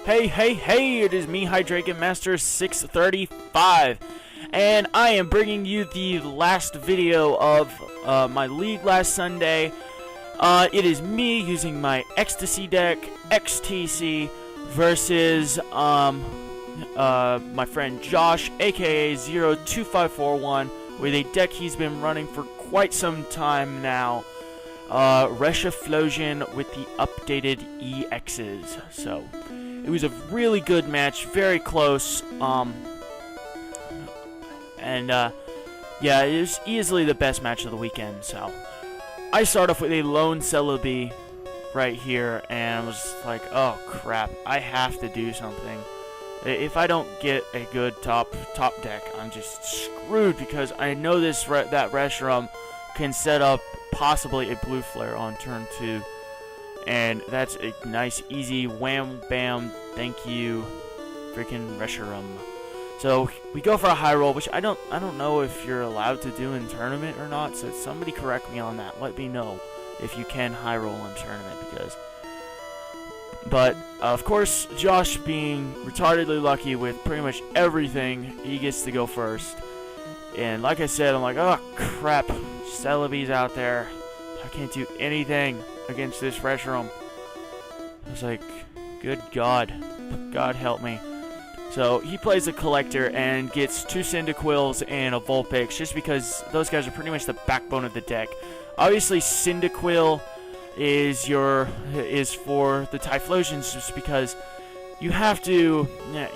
Hey, it is me, Hydreigon Master 635, and I am bringing you the last video of my league last Sunday. It is me using my XTC deck, XTC, versus my friend Josh, aka zero2541, with a deck he's been running for quite some time now. ReshiPhlosion with the updated EXs. So it was a really good match, very close. Yeah, it was easily the best match of the weekend. So I start off with a lone Celebi right here, and was like, oh crap, I have to do something. If I don't get a good top deck, I'm just screwed, because I know that Reshiram can set up possibly a blue flare on turn 2, and that's a nice easy wham bam thank you freaking Reshiram. So we go for a high roll, which I don't know if you're allowed to do in tournament or not, so somebody correct me on that. Let me know if you can high roll in tournament, but of course, Josh, being retardedly lucky with pretty much everything, he gets to go first. And like I said, I'm like, oh crap, Celebi's out there. I can't do anything against this Reshiram. I was like, good God. God help me. So he plays a Collector and gets 2 Cyndaquils and a Vulpix, just because those guys are pretty much the backbone of the deck. Obviously, Cyndaquil is for the Typhlosions, just because you have to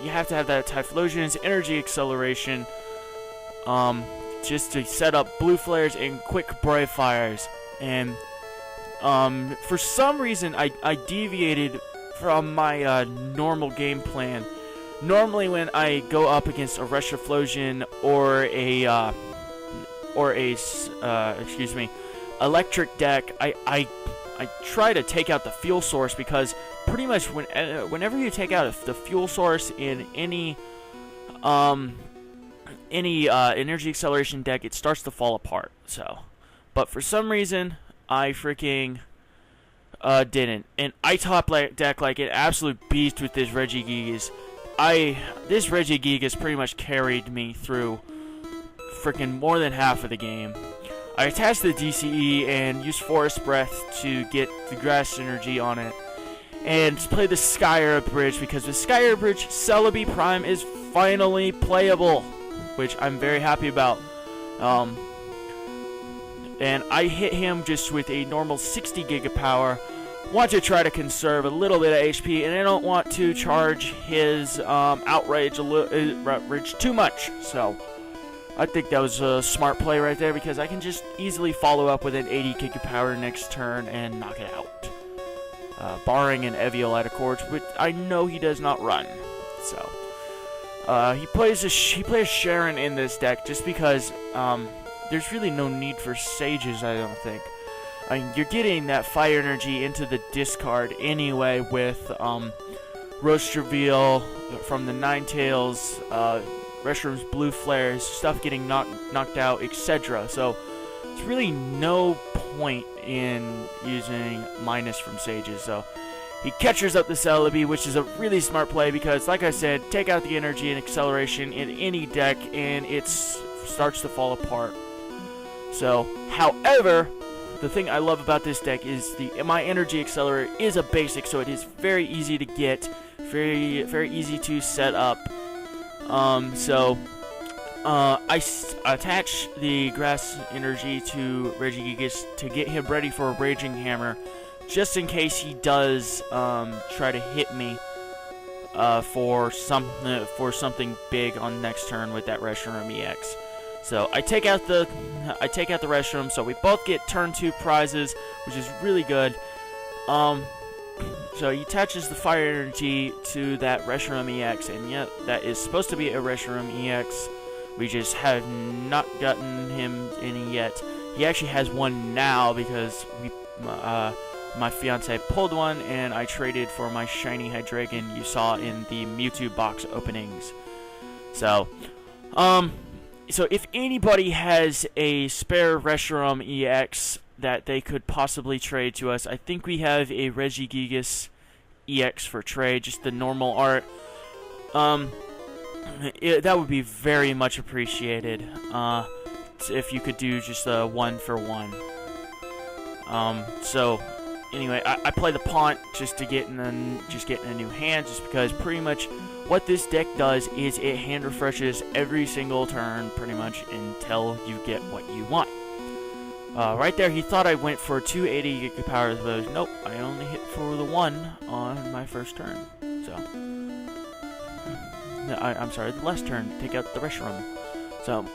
have that Typhlosion's energy acceleration, just to set up blue flares and quick Brave Fires. And for some reason I deviated from my normal game plan. Normally when I go up against a ReshiPhlosion or a electric deck, I try to take out the fuel source, because pretty much whenever you take out the fuel source in any energy acceleration deck, it starts to fall apart. So, but for some reason I freaking didn't, and I top deck like an absolute beast with this Regigigas. This Regigigas pretty much carried me through freaking more than half of the game. I attached the DCE and used Forest Breath to get the grass energy on it, and play the Skyra Bridge, because with Skyra Bridge, Celebi Prime is finally playable, which I'm very happy about. And I hit him just with a normal 60 gigapower. Want to try to conserve a little bit of HP, and I don't want to charge his outrage too much. So I think that was a smart play right there, because I can just easily follow up with an 80 gigapower next turn and knock it out. Barring an Eviolite Accord, which I know he does not run. So he plays Sharon in this deck, just because there's really no need for Sages, I don't think. I mean, you're getting that fire energy into the discard anyway with Roast Reveal from the Ninetales, Reshiram's blue flares, stuff getting knocked out, etc. So it's really no point in using minus from Sages. So he catches up the Celebi, which is a really smart play, because like I said, take out the energy and acceleration in any deck and it starts to fall apart. So, however, the thing I love about this deck is my energy accelerator is a basic, so it is very easy to get, very easy to set up. I attach the grass energy to Regigigas to get him ready for a Raging Hammer, just in case he does try to hit me for something big on next turn with that Reshiram EX. So I take out the Reshiram, so we both get turn 2 prizes, which is really good. So he attaches the fire energy to that Reshiram EX, and yeah, that is supposed to be a Reshiram EX. We just have not gotten him any yet. He actually has one now, because my fiance pulled one, and I traded for my shiny Hydreigon you saw in the Mewtwo box openings. So, so if anybody has a spare Reshiram EX that they could possibly trade to us, I think we have a Regigigas EX for trade, just the normal art. That would be very much appreciated. If you could do just a 1-for-1. So anyway, I play the Paunt just to get in a new hand, just because pretty much what this deck does is it hand refreshes every single turn pretty much until you get what you want. Right there, he thought I went for 280 gigapower of those. Nope, I only hit for the 1 on my first turn. So, no, I'm sorry, the last turn to take out the Reshiram. So,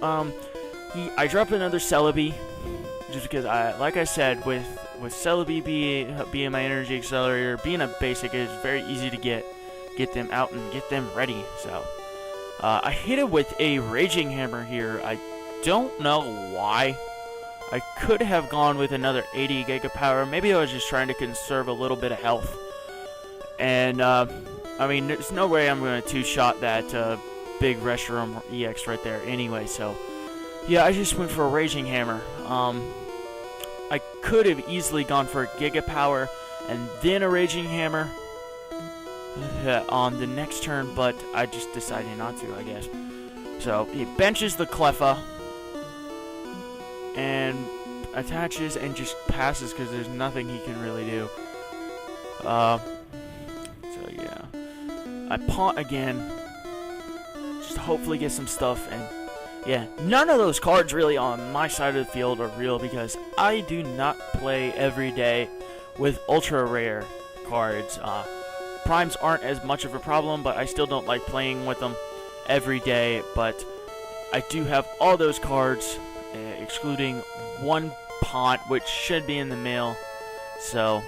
I drop another Celebi, just because like I said, with Celebi being my energy accelerator, being a basic, is very easy to get them out and get them ready. So, I hit it with a Raging Hammer here. I don't know why. I could have gone with another 80 gigapower. Maybe I was just trying to conserve a little bit of health. And, I mean, there's no way I'm going to two-shot that big Reshiram EX right there anyway. So, yeah, I just went for a Raging Hammer. I could have easily gone for a Gigapower and then a Raging Hammer on the next turn, but I just decided not to, I guess. So, he benches the Cleffa and attaches and just passes because there's nothing he can really do. So yeah, I Paunt again, just hopefully get some stuff. And yeah, none of those cards really on my side of the field are real, because I do not play every day with ultra rare cards. Primes aren't as much of a problem, but I still don't like playing with them every day. But I do have all those cards, excluding one Paunt, which should be in the mail. So,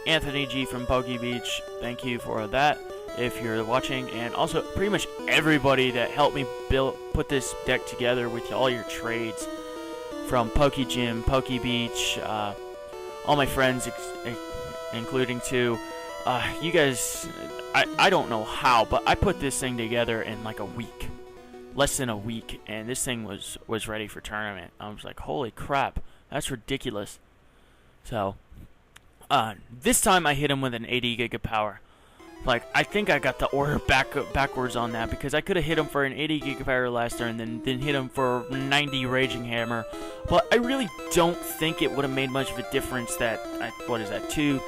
Anthony G from Pokey Beach, thank you for that, if you're watching. And also, pretty much everybody that helped me put this deck together with all your trades, from Pokey Gym, Pokey Beach, all my friends, including two. You guys, I don't know how, but I put this thing together in like a week. Less than a week, and this thing was ready for tournament. I was like, holy crap, that's ridiculous. So, this time I hit him with an 80 gigapower. Like, I think I got the order backwards on that, because I could have hit him for an 80 gigapower last turn, then hit him for 90 Raging Hammer. But I really don't think it would have made much of a difference. That, what is that, 2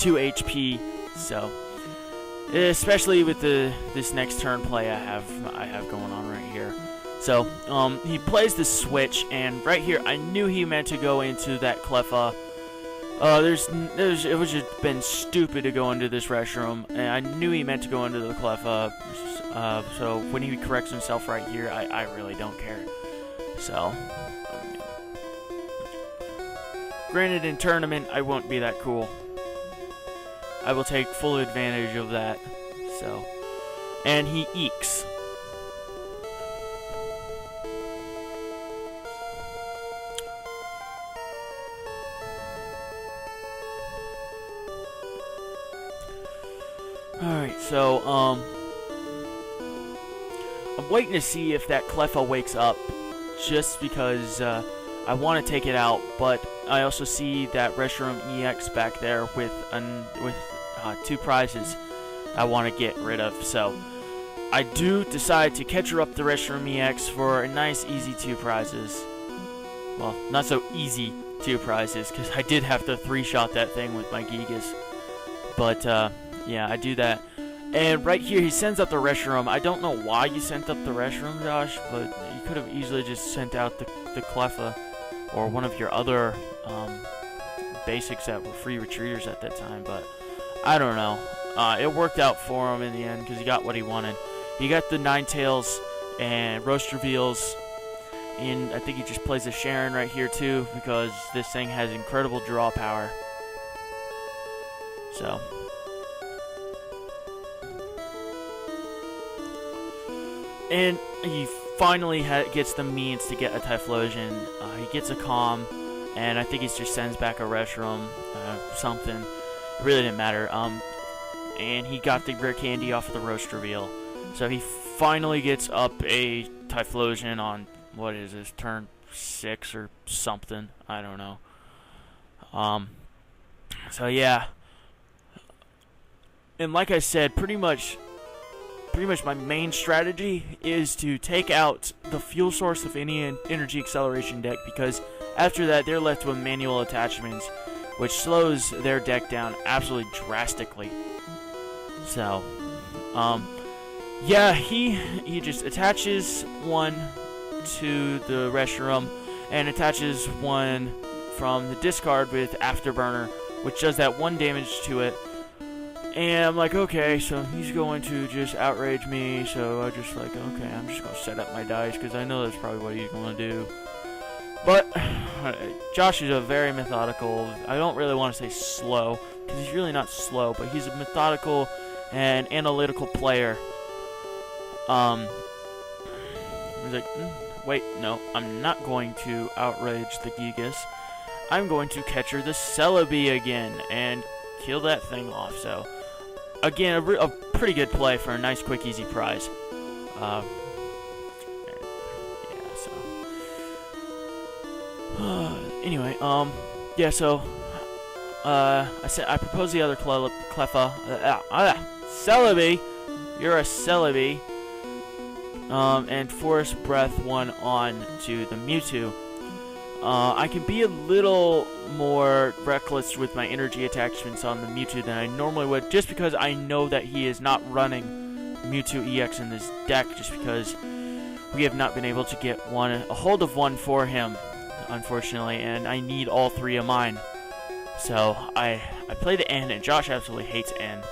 HP. So, especially with this next turn play I have going on right here. So, he plays the switch, and right here I knew he meant to go into that Cleffa. It was just been stupid to go into this Reshiram, and I knew he meant to go into the Cleffa. So when he corrects himself right here, I really don't care. So, granted, in tournament I won't be that cool. I will take full advantage of that. So, and he eeks. Alright, so, I'm waiting to see if that Cleffa wakes up, just because, I want to take it out, but I also see that Reshiram EX back there with 2 prizes I want to get rid of. So I do decide to catch her up the Reshiram EX for a nice easy 2 prizes. Well, not so easy 2 prizes, because I did have to 3-shot that thing with my Gigas. But yeah, I do that. And right here he sends up the Reshiram. I don't know why you sent up the Reshiram, Josh, but you could have easily just sent out the Cleffa or one of your other basics that were free retreaters at that time. But I don't know. It worked out for him in the end, because he got what he wanted. He got the Ninetales and Roast Reveals, and I think he just plays a Sharon right here too, because this thing has incredible draw power. So, and he finally gets the means to get a Typhlosion. He gets a Calm, and I think he just sends back a Reshiram, something. It really didn't matter. And he got the rare candy off of the Roast Reveal. So he finally gets up a Typhlosion on, what is this, turn 6 or something. I don't know. So yeah. And like I said, pretty much my main strategy is to take out the fuel source of any energy acceleration deck, because after that they're left with manual attachments, which slows their deck down absolutely drastically. So, yeah, he just attaches one to the Reshiram and attaches one from the discard with Afterburner, which does that 1 damage to it. And I'm like, okay, so he's going to just outrage me, so I just like, okay, I'm just going to set up my dice, because I know that's probably what he's going to do. But Josh is a very methodical, I don't really want to say slow, because he's really not slow, but he's a methodical and analytical player. He's like, wait, no, I'm not going to outrage the Gigas. I'm going to catcher the Celebi again and kill that thing off. So, again, a pretty good play for a nice, quick, easy prize. Yeah, so. Anyway, yeah, so, I proposed the other Cleffa. Celebi! You're a Celebi. And Forest Breath one on to the Mewtwo. I can be a little more reckless with my energy attachments on the Mewtwo than I normally would, just because I know that he is not running Mewtwo EX in this deck, just because we have not been able to get a hold of one for him, unfortunately, and I need all 3 of mine. So I play the N, and Josh absolutely hates N,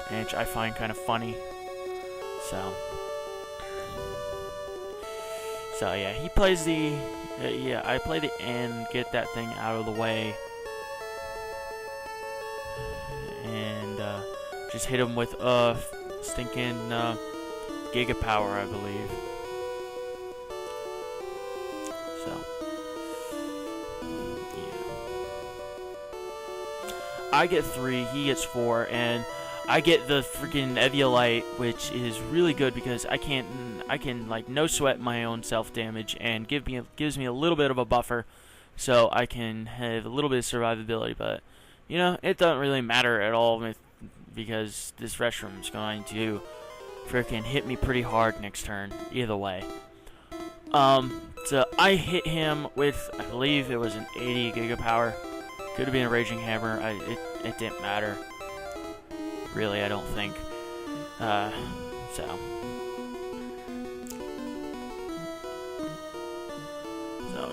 which I find kind of funny. So yeah, he plays the yeah, I play the N, get that thing out of the way, and just hit him with stinking Giga Power, I believe. So yeah, I get 3, he gets 4, and I get the freaking Eviolite, which is really good because I can like no sweat my own self damage and gives me a little bit of a buffer, so I can have a little bit of survivability. But you know, it doesn't really matter at all because this Reshiram is going to freaking hit me pretty hard next turn either way. So I hit him with, I believe it was an 80 Giga Power. Could have been a Raging Hammer. It didn't matter. Really, I don't think. So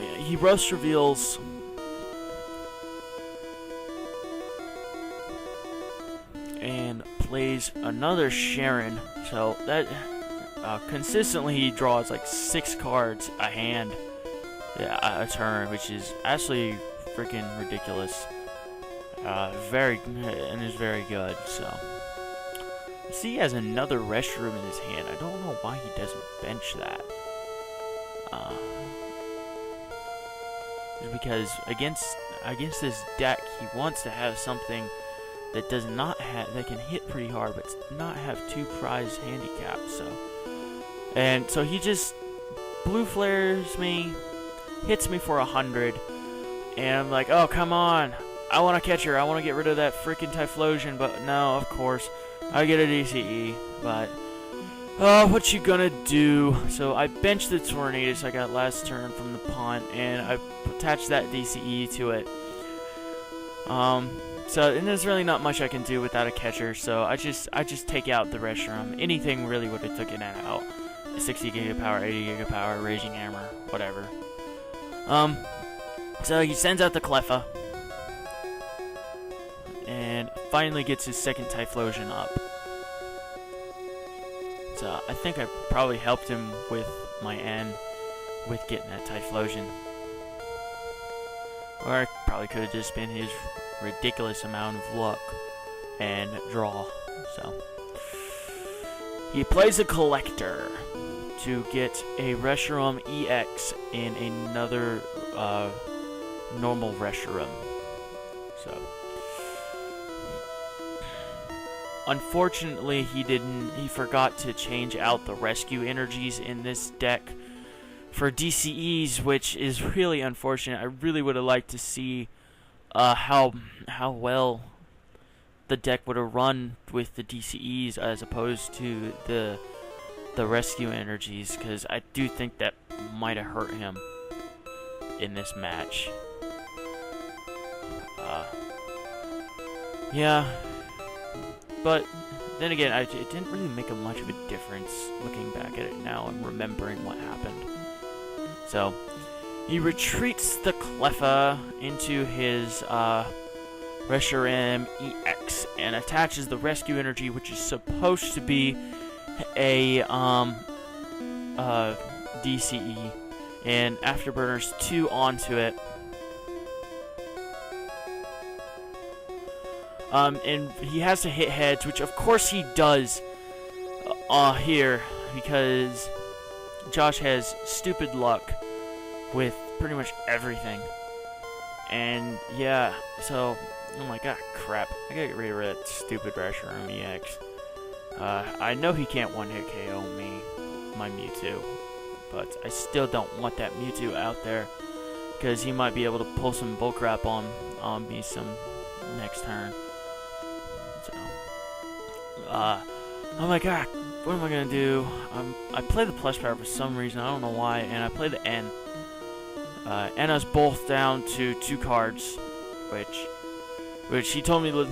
yeah, he Roast Reveals. And plays another Sharon. So that consistently he draws like 6 cards a hand, a turn, which is absolutely freaking ridiculous. Very good. So see, he has another Reshiram in his hand. I don't know why he doesn't bench that. Because against this deck, he wants to have something that does not that can hit pretty hard, but not have 2 prize handicaps. So he just blue flares me, hits me for 100, and I'm like, oh come on, I want to catch her. I want to get rid of that freaking Typhlosion, but no, of course I get a DCE. But oh, what you gonna do? So I benched the Tornadus I got last turn from the punt, and I attached that DCE to it. And there's really not much I can do without a catcher, so I just take out the Reshiram. Anything really would have taken that out. 60 Giga Power, 80 Giga Power, Raging Hammer, whatever. So he sends out the Cleffa, and finally gets his second Typhlosion up. So I think I probably helped him with my N with getting that Typhlosion. Or it probably could have just been his ridiculous amount of luck and draw. So he plays a Collector to get a Reshiram EX in another normal Reshiram. So unfortunately, he forgot to change out the rescue energies in this deck for DCEs, which is really unfortunate. I really would have liked to see how well the deck would have run with the DCEs as opposed to the rescue energies, because I do think that might have hurt him in this match. Yeah, but then again, it didn't really make much of a difference looking back at it now and remembering what happened. So he retreats the Cleffa into his ReshiPhlosionEX and attaches the rescue energy, which is supposed to be a DCE, and Afterburners 2 onto it. And he has to hit heads, which of course he does here, because Josh has stupid luck with pretty much everything. And yeah, so I'm like, ah, crap, I gotta get rid of that stupid ReshiPhlosionEX. I know he can't one-hit KO my Mewtwo, but I still don't want that Mewtwo out there, because he might be able to pull some bullcrap on me some next turn. So, I'm like, ah, what am I gonna do? I play the plus power for some reason, I don't know why, and I play the N. Enna's both down to 2 cards, which he told me he was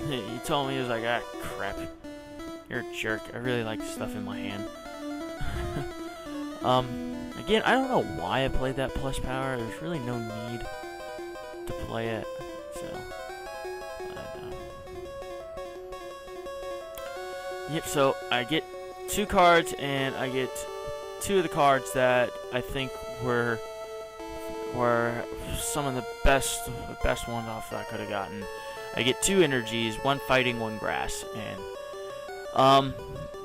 like, ah, crap, you're a jerk. I really like stuff in my hand. Again, I don't know why I played that plus power. There's really no need to play it, so. Yep, so I get 2 cards, and I get 2 of the cards that I think were some of the best ones off that I could have gotten. I get 2 energies, 1 fighting, 1 grass, and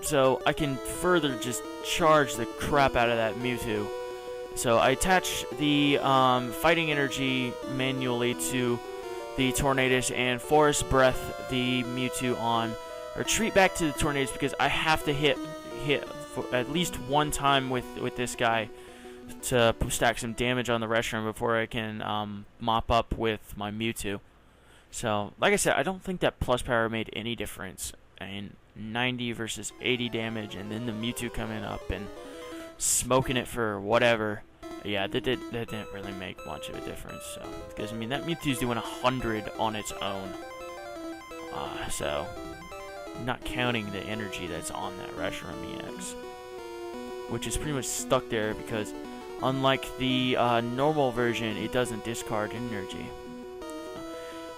so I can further just charge the crap out of that Mewtwo. So I attach the fighting energy manually to the Tornadus and Forest Breath the Mewtwo on. Retreat back to the Tornadus because I have to hit for at least 1 time with this guy to stack some damage on the Reshiram before I can mop up with my Mewtwo. So, like I said, I don't think that plus power made any difference. I mean, 90 versus 80 damage, and then the Mewtwo coming up and smoking it for whatever. Yeah, that didn't really make much of a difference. So, because I mean, that Mewtwo's doing 100 on its own. So, not counting the energy that's on that ReshiPhlosionEX, which is pretty much stuck there because, unlike the normal version, it doesn't discard energy.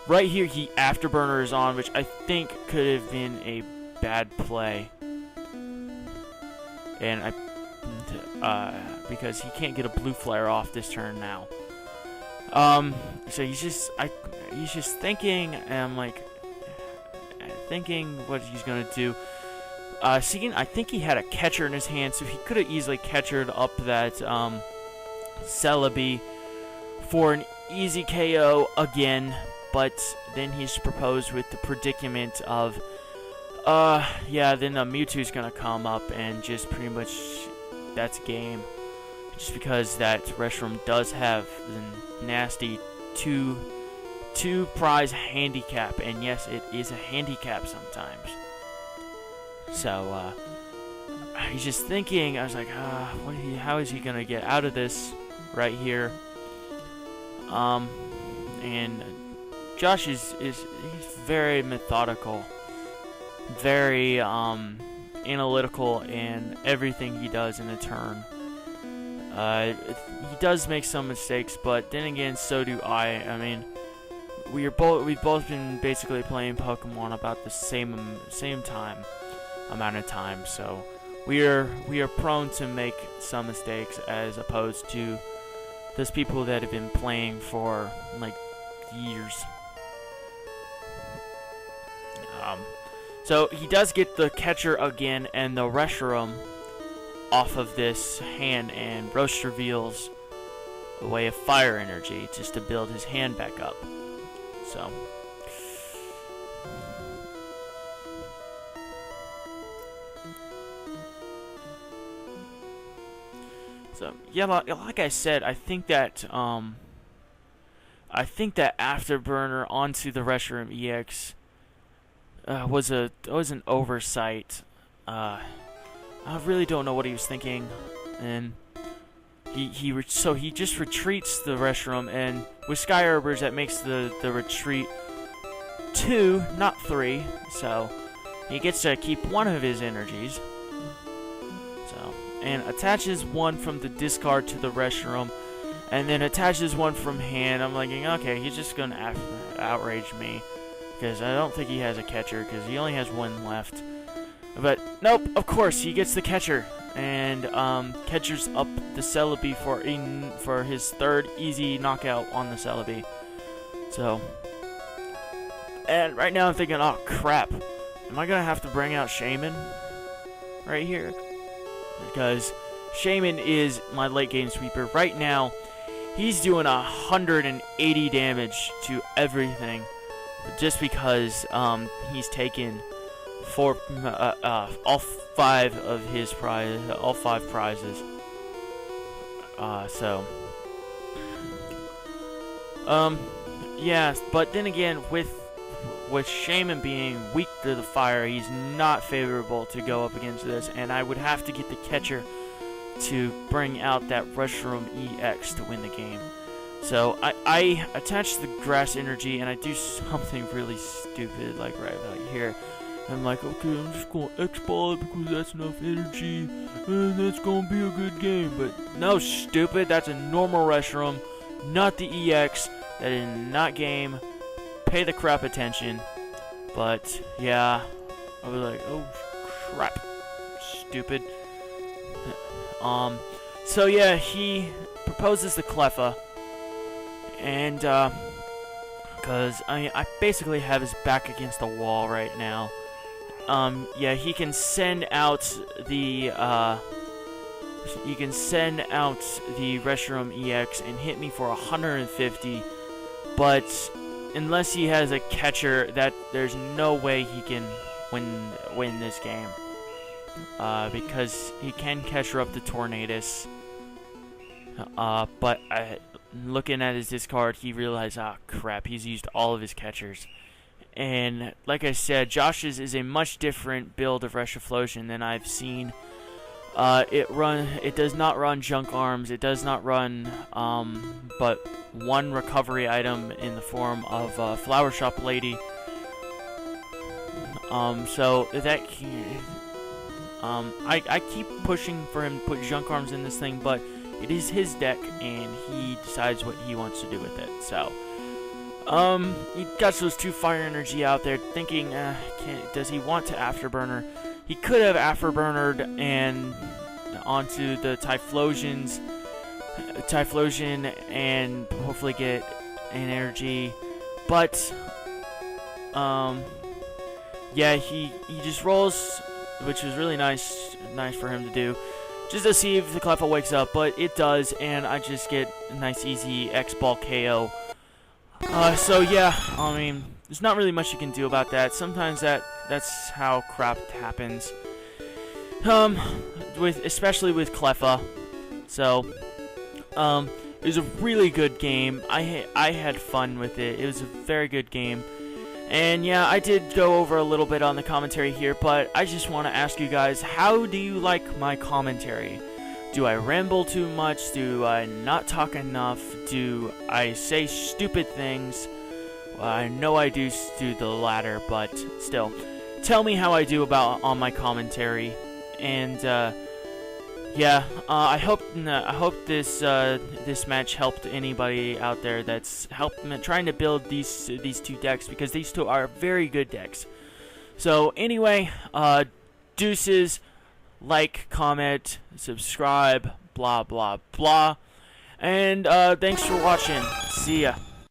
Right here, he Afterburners on, which I think could have been a bad play, and because he can't get a blue flare off this turn now. So he's just thinking, and I'm like, thinking what he's gonna do. Seeing, I think he had a catcher in his hand, so he could have easily catchered up that Celebi for an easy KO again. But then he's proposed with the predicament of, yeah, then the Mewtwo's gonna come up and just pretty much that's game. Just because that Reshiram does have the nasty two prize handicap, and yes, it is a handicap sometimes. So he's just thinking. I was like, how is he gonna get out of this right here? And Josh he's very methodical, very analytical in everything he does in a turn. He does make some mistakes, but then again, so do I. I mean, we've both been basically playing Pokemon about the same amount of time, so we are prone to make some mistakes as opposed to those people that have been playing for like years. So he does get the catcher again and the Reshiram off of this hand, and Roche reveals a way of fire energy just to build his hand back up. So yeah, like I said, I think that Afterburner onto the ReshiPhlosionEX was an oversight. I really don't know what he was thinking, and so he just retreats the restroom, and with Sky Herbers that makes the retreat 2, not 3. So he gets to keep one of his energies. So, and attaches one from the discard to the restroom, and then attaches one from hand. I'm like, okay, he's just gonna outrage me, because I don't think he has a catcher, because he only has one left. But nope, of course he gets the catcher, and catchers up the Celebi for his third easy knockout on the Celebi. So, and right now I'm thinking, oh crap, am I gonna have to bring out Shaman right here? Because Shaman is my late game sweeper right now. He's doing 180 damage to everything, just because he's taken all 5 of his all 5 prizes. Yeah, but then again, with Shaman being weak to the fire, he's not favorable to go up against this, and I would have to get the catcher to bring out that Reshiram EX to win the game. So I attach the grass energy, and I do something really stupid, like right here. I'm like, okay, I'm just going to X-ball it because that's enough energy, and that's going to be a good game. But no, stupid, that's a normal Reshiram, not the EX. That is not game. Pay the crap attention. But yeah, I was like, oh crap, stupid. So yeah, he proposes the Cleffa, and cause I basically have his back against the wall right now. Yeah, he can send out the Reshiram EX and hit me for 150, but unless he has a catcher, there's no way he can win this game. Because he can catcher up the Tornadus. But looking at his discard, he realized, ah, crap, he's used all of his catchers. And like I said, Josh's is a much different build of ReshiPhlosion than I've seen. It does not run junk arms. It does not run but one recovery item in the form of Flower Shop Lady. So that I keep pushing for him to put junk arms in this thing, but it is his deck, and he decides what he wants to do with it. So, he got those 2 fire energy out there, thinking, does he want to afterburner? He could have afterburnered and onto the Typhlosion, and hopefully get an energy, but yeah, he just rolls, which was really nice for him to do, just to see if the Cleffa wakes up, but it does, and I just get a nice easy X-Ball KO. So yeah, I mean, there's not really much you can do about that. Sometimes that's how crap happens. Especially with Cleffa. So, it was a really good game. I had fun with it. It was a very good game. And yeah, I did go over a little bit on the commentary here, but I just want to ask you guys, how do you like my commentary? Do I ramble too much? Do I not talk enough? Do I say stupid things? Well, I know I do the latter, but still. Tell me how I do on my commentary. And yeah, I hope this match helped anybody out there that's trying to build these 2 decks, because these 2 are very good decks. So anyway, deuces, like, comment, subscribe, blah blah blah, and thanks for watching. See ya.